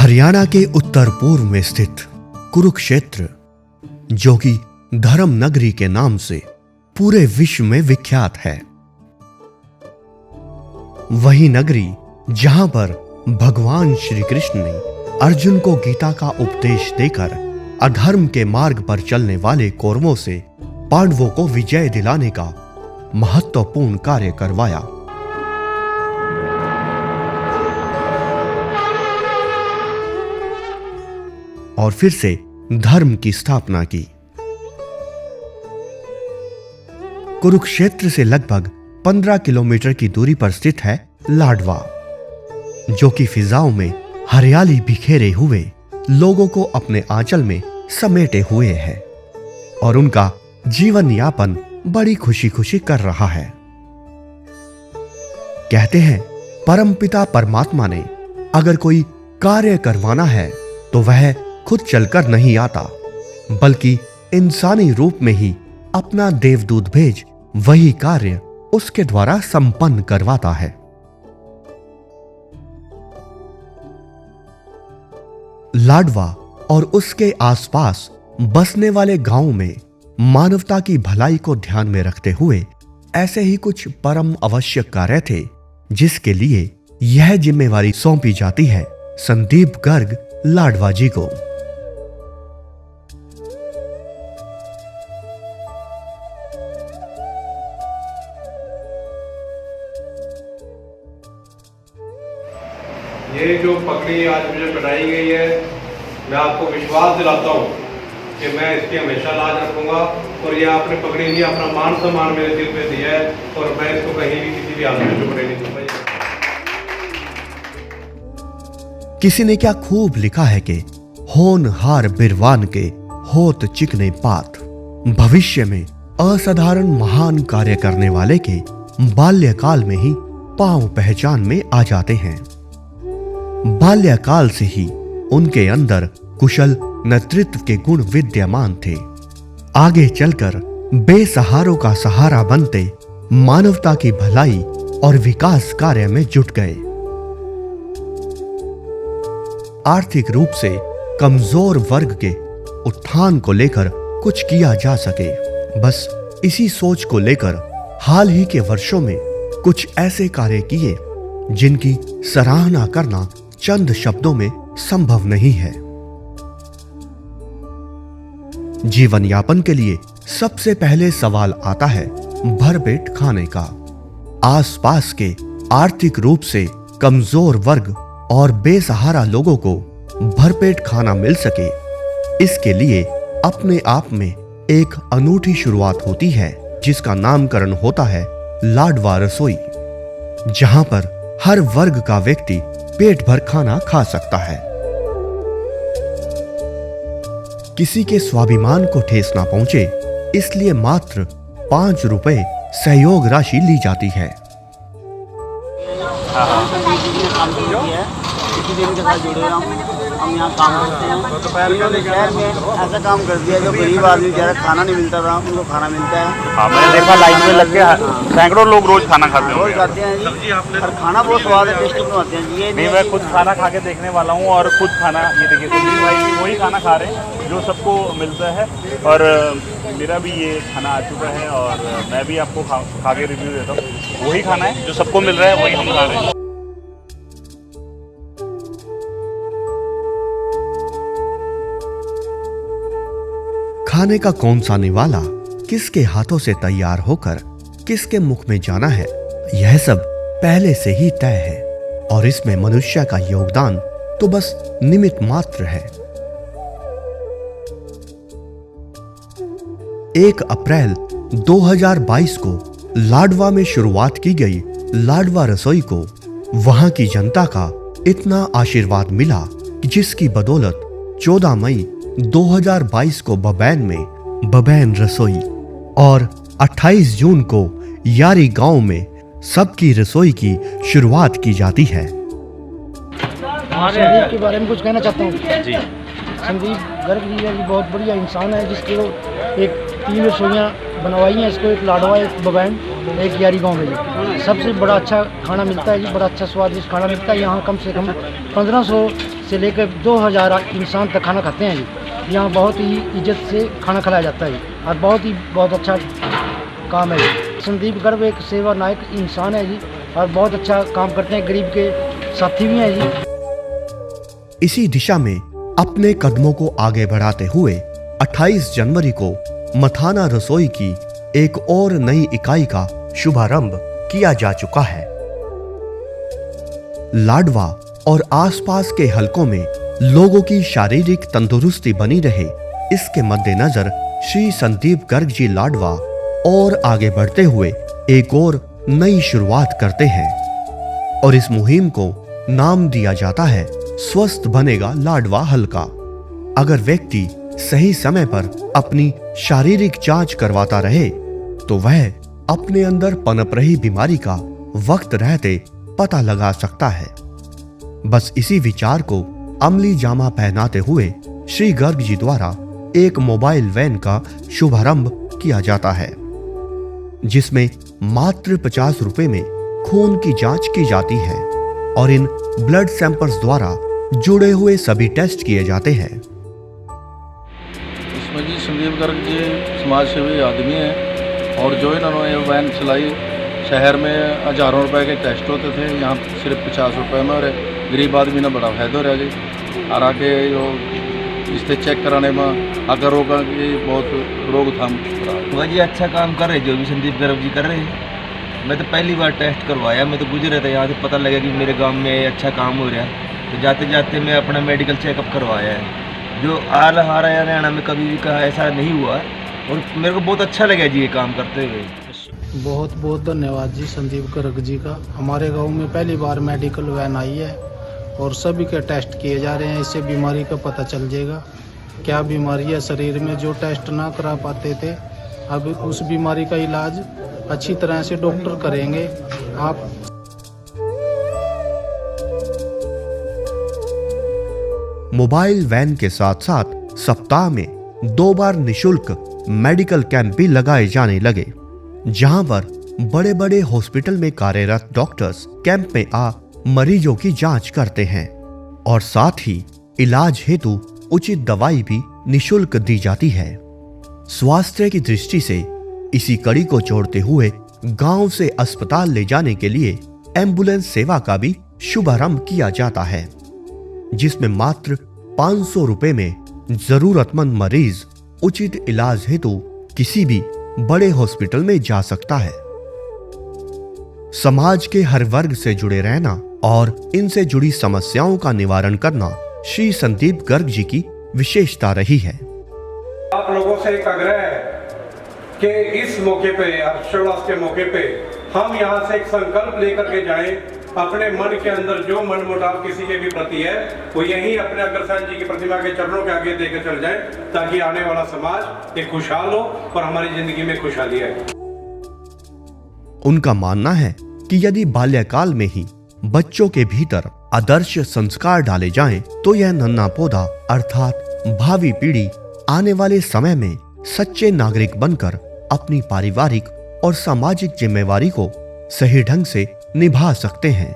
हरियाणा के उत्तर पूर्व में स्थित कुरुक्षेत्र, जो कि धर्म नगरी के नाम से पूरे विश्व में विख्यात है, वही नगरी जहां पर भगवान श्री कृष्ण ने अर्जुन को गीता का उपदेश देकर अधर्म के मार्ग पर चलने वाले कौरवों से पांडवों को विजय दिलाने का महत्वपूर्ण कार्य करवाया। और फिर से धर्म की स्थापना की। कुरुक्षेत्र से लगभग 15 किलोमीटर की दूरी पर स्थित है लाडवा, जो कि फिजाओं में हरियाली बिखेरे हुए लोगों को अपने आंचल में समेटे हुए है और उनका जीवन यापन बड़ी खुशी खुशी कर रहा है। कहते हैं परमपिता परमात्मा ने अगर कोई कार्य करवाना है तो वह खुद चलकर नहीं आता, बल्कि इंसानी रूप में ही अपना देवदूत भेज वही कार्य उसके द्वारा संपन्न करवाता है। लाडवा और उसके आसपास बसने वाले गांवों में मानवता की भलाई को ध्यान में रखते हुए ऐसे ही कुछ परम आवश्यक कार्य थे, जिसके लिए यह जिम्मेवारी सौंपी जाती है संदीप गर्ग लाडवा जी को। ये जो पगड़ी आज मुझे पहनाई गई है, मैं आपको विश्वास दिलाता हूँ कि मैं इसकी हमेशा लाज रखूंगा और ये आपने पगड़ी नहीं, अपना मान सम्मान मेरे दिल पे दिया है और मैं इसको कहीं भी किसी भी हालत में झुकने नहीं दूंगा। किसी ने क्या खूब लिखा है कि होनहार बिरवान के होत चिकने पात, भविष्य में असाधारण महान कार्य करने वाले के बाल्यकाल में ही पांव पहचान में आ जाते हैं। बाल्यकाल से ही उनके अंदर कुशल नेतृत्व के गुण विद्यमान थे। आगे चलकर बेसहारों का सहारा बनते मानवता की भलाई और विकास कार्य में जुट गए। आर्थिक रूप से कमजोर वर्ग के उत्थान को लेकर कुछ किया जा सके, बस इसी सोच को लेकर हाल ही के वर्षों में कुछ ऐसे कार्य किए जिनकी सराहना करना चंद शब्दों में संभव नहीं है। जीवन यापन के लिए सबसे पहले सवाल आता है भरपेट खाने का। आसपास के आर्थिक रूप से कमजोर वर्ग और बेसहारा लोगों को भरपेट खाना मिल सके, इसके लिए अपने आप में एक अनूठी शुरुआत होती है, जिसका नामकरण होता है लाडवा रसोई, जहां पर हर वर्ग का व्यक्ति पेट भर खाना खा सकता है। किसी के स्वाभिमान को ठेस ना पहुंचे, इसलिए मात्र 5 रुपए सहयोग राशि ली जाती है। हम यहाँ काम करते हैं। शहर में ऐसा काम कर दिया जो गरीब आदमी ज़्यादा खाना नहीं मिलता था, उनको खाना मिलता है। हाँ, मैंने देखा लाइन में लग के सैकड़ों लोग रोज खाना खाते हैं। रोज खाते हैं जी, और खाना बहुत स्वाद है, टेस्टी बनवाते हैं जी। ये नहीं, मैं खुद खाना खा के देखने वाला हूँ और खुद खाना, ये देखिए संदीप भाई भी वही खाना खा रहे हैं जो सबको मिलता है और मेरा भी ये खाना आ चुका है और मैं भी आपको खा के रिव्यू देता हूँ। वही खाना है जो सबको मिल रहा है, वही हम खा रहे हैं। खाने का कौन सा निवाला किसके हाथों से तैयार होकर किसके मुख में जाना है, यह सब पहले से ही तय है और इसमें मनुष्य का योगदान तो बस निमित्त मात्र है। 1 अप्रैल 2022 को लाडवा में शुरुआत की गई लाडवा रसोई को वहां की जनता का इतना आशीर्वाद मिला कि जिसकी बदौलत 14 मई 2022 को बबैन में बबैन रसोई और 28 जून को यारी गांव में सबकी रसोई की शुरुआत की जाती है। संदीप के बारे में कुछ कहना चाहता हूँ जी। संदीप गर्ग जी बहुत बढ़िया इंसान है, जिसको एक 3 रसोइयाँ बनवाई हैं, इसको एक लाडवा, एक बबैन। एक यारी गांव में जी सबसे बड़ा अच्छा खाना मिलता है जी, बड़ा अच्छा स्वादिष्ट खाना मिलता है। यहाँ कम से कम 1500 से लेकर 2000 इंसान तक खाना खाते हैं जी। यहाँ बहुत ही इज्जत से खाना खिलाया जाता है और बहुत अच्छा काम है जी। संदीप गर्ग एक सेवा नायक इंसान है जी और बहुत अच्छा काम करते हैं, गरीब के साथी भी हैं जी। इसी दिशा में अपने कदमों को आगे बढ़ाते हुए 28 जनवरी को मथाना रसोई की एक और नई इकाई का शुभारंभ किया जा चुका है। लाडवा और आसपास के हलकों में लोगों की शारीरिक तंदुरुस्ती बनी रहे, इसके मद्देनजर श्री संदीप गर्ग जी लाडवा और आगे बढ़ते हुए एक और नई शुरुआत करते हैं और इस मुहिम को नाम दिया जाता है स्वस्थ बनेगा लाडवा हलका। अगर व्यक्ति सही समय पर अपनी शारीरिक जांच करवाता रहे तो वह अपने अंदर पनप रही बीमारी का वक्त रहते पता लगा सकता है। बस इसी विचार को अमली जामा पहनाते हुए श्री गर्ग जी द्वारा एक मोबाइल वैन का शुभारंभ किया जाता है, जिसमें मात्र 50 रुपए में खून की जांच की जाती है और इन ब्लड सैंपल्स द्वारा जुड़े हुए सभी टेस्ट किए जाते हैं। इसमें जी संदीप गर्ग जी समाज सेवी आदमी हैं और जो इन्होंने ये वैन चलाई, शहर में हज़ारों रुपए के टेस्ट होते थे, यहाँ सिर्फ 50 रुपए में और गरीब आदमी ने बड़ा फायदा हो रहा जी। और आगे जो इससे चेक कराने में अगर रोगा की बहुत रोकथाम वह जी अच्छा काम कर रहे जो भी संदीप गर्ग जी कर रहे हैं। मैं तो पहली बार टेस्ट करवाया, मैं तो गुजरे था यहाँ से, पता लगा कि मेरे गांव में अच्छा काम हो रहा है, तो जाते जाते मैं अपना मेडिकल चेकअप करवाया है। जो आल हरियाणा में कभी भी कहा ऐसा नहीं हुआ और मेरे को बहुत अच्छा लगा जी ये काम करते हुए। बहुत बहुत धन्यवाद जी संदीप गर्ग जी का। हमारे गांव में पहली बार मेडिकल वैन आई है और सभी के टेस्ट किए जा रहे हैं, इससे बीमारी का पता चल जाएगा क्या बीमारी है शरीर में। जो टेस्ट ना करा पाते थे अब उस बीमारी का इलाज अच्छी तरह से डॉक्टर करेंगे। आप मोबाइल वैन के साथ साथ सप्ताह में 2 बार निशुल्क मेडिकल कैंप भी लगाए जाने लगे, जहां पर बड़े बड़े हॉस्पिटल में कार्यरत डॉक्टर्स कैंप में आ मरीजों की जांच करते हैं और साथ ही इलाज हेतु उचित दवाई भी निशुल्क दी जाती है। स्वास्थ्य की दृष्टि से इसी कड़ी को जोड़ते हुए गांव से अस्पताल ले जाने के लिए एम्बुलेंस सेवा का भी शुभारंभ किया जाता है, जिसमें मात्र 500 रुपए में जरूरतमंद मरीज उचित इलाज हेतु किसी भी बड़े हॉस्पिटल में जा सकता है। समाज के हर वर्ग से जुड़े रहना और इनसे जुड़ी समस्याओं का निवारण करना श्री संदीप गर्ग जी की विशेषता रही है। आप लोगों से एक आग्रह है कि इस मौके पे, हर्षोल्लास के मौके पे, हम यहाँ से एक संकल्प लेकर के जाएं। अपने मन के अंदर जो मन मुटाव किसी के भी प्रति है वो यही अपने अग्रसेन जी की प्रतिमा के चरणों के आगे देकर चल जाए, ताकि आने वाला समाज एक खुशहाल हो और हमारी जिंदगी में खुशहाली आए। उनका मानना है कि यदि बाल्यकाल में ही बच्चों के भीतर आदर्श संस्कार डाले जाएं, तो यह नन्हा पौधा अर्थात भावी पीढ़ी आने वाले समय में सच्चे नागरिक बनकर अपनी पारिवारिक और सामाजिक जिम्मेवारी को सही ढंग से निभा सकते हैं।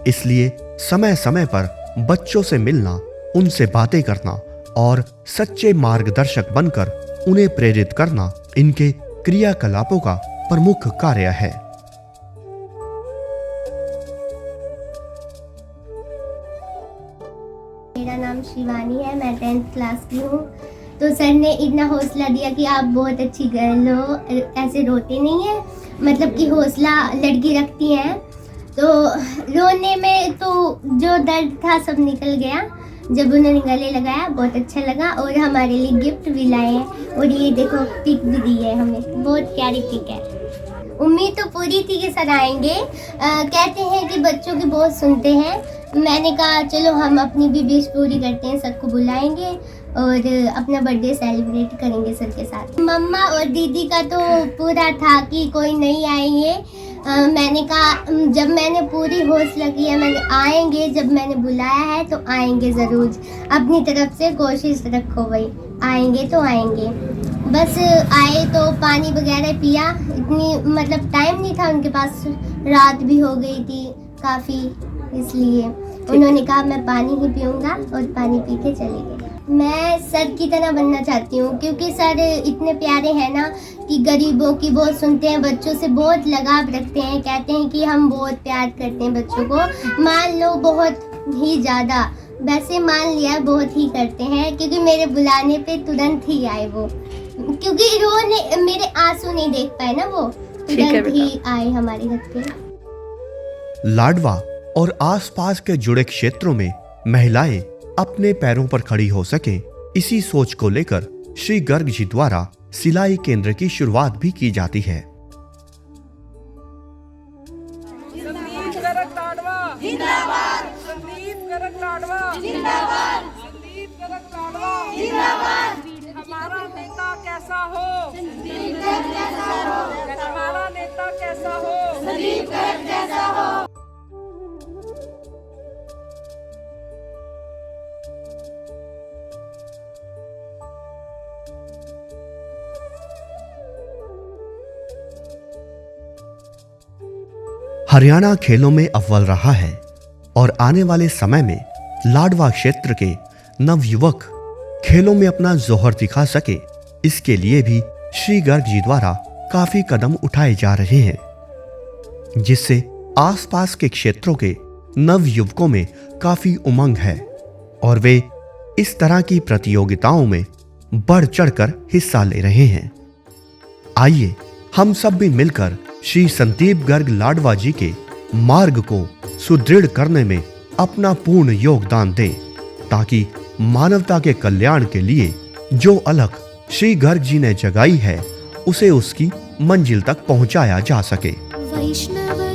इसलिए समय समय पर बच्चों से मिलना, उनसे बातें करना और सच्चे मार्गदर्शक बनकर उन्हें प्रेरित करना इनके क्रियाकलापों का प्रमुख कार्य है। मेरा नाम शिवानी है, मैं 10th क्लास की हूँ। तो सर ने इतना हौसला दिया कि आप बहुत अच्छी गर्ल हो, ऐसे रोते नहीं हैं, मतलब कि हौसला लड़की रखती हैं। तो रोने में तो जो दर्द था सब निकल गया जब उन्होंने गले लगाया, बहुत अच्छा लगा। और हमारे लिए गिफ्ट भी लाए हैं और ये देखो पिक भी दी है हमें, बहुत प्यारी पिक है। उम्मीद तो पूरी थी कि सर आएंगे। कहते हैं कि बच्चों की बहुत सुनते हैं। मैंने कहा चलो हम अपनी भी विश पूरी करते हैं, सबको बुलाएंगे और अपना बर्थडे सेलिब्रेट करेंगे सर के साथ। मम्मा और दीदी का तो पूरा था कि कोई नहीं आएंगे। मैंने कहा, जब मैंने पूरी हौसला किया, मैंने आएंगे, जब मैंने बुलाया है तो आएंगे ज़रूर। अपनी तरफ से कोशिश रखो भाई, आएंगे तो आएंगे। बस आए तो पानी वगैरह पिया, इतनी मतलब टाइम नहीं था उनके पास, रात भी हो गई थी काफ़ी, इसलिए उन्होंने कहा मैं पानी ही पीऊँगा और पानी पी के चले गए। मैं सर की तरह बनना चाहती हूँ, क्योंकि सर इतने प्यारे हैं ना कि गरीबों की बहुत सुनते हैं, बच्चों से बहुत लगाव रखते हैं, कहते हैं कि हम बहुत प्यार करते हैं बच्चों को, मान लो बहुत ही ज़्यादा, वैसे मान लिया बहुत ही करते हैं, क्योंकि मेरे बुलाने पे तुरंत ही आए वो, क्योंकि रोने मेरे आंसू नहीं देख पाए ना, वो तुरंत ही आए हमारे घर पे। लाडवा और आसपास के जुड़े क्षेत्रों में महिलाएं अपने पैरों पर खड़ी हो सकें, इसी सोच को लेकर श्री गर्ग जी द्वारा सिलाई केंद्र की शुरुआत भी की जाती है। संदीप गर्ग लाडवा जिंदाबाद, संदीप गर्ग लाडवा जिंदाबाद, संदीप गर्ग लाडवा जिंदाबाद। हमारा नेता कैसा हो, संदीप गर्ग जैसा हो, हमारा नेता कैसा हो, संदीप गर्ग जैसा हो। हरियाणा खेलों में अव्वल रहा है और आने वाले समय में लाडवा क्षेत्र के नवयुवक खेलों में अपना जोहर दिखा सके, इसके लिए भी श्री गर्ग जी द्वारा काफी कदम उठाए जा रहे हैं, जिससे आसपास के क्षेत्रों के नवयुवकों में काफी उमंग है और वे इस तरह की प्रतियोगिताओं में बढ़ चढ़कर हिस्सा ले रहे हैं। आइए हम सब भी मिलकर श्री संदीप गर्ग लाडवा जी के मार्ग को सुदृढ़ करने में अपना पूर्ण योगदान दें, ताकि मानवता के कल्याण के लिए जो अलख श्री गर्ग जी ने जगाई है उसे उसकी मंजिल तक पहुंचाया जा सके। वैष्णव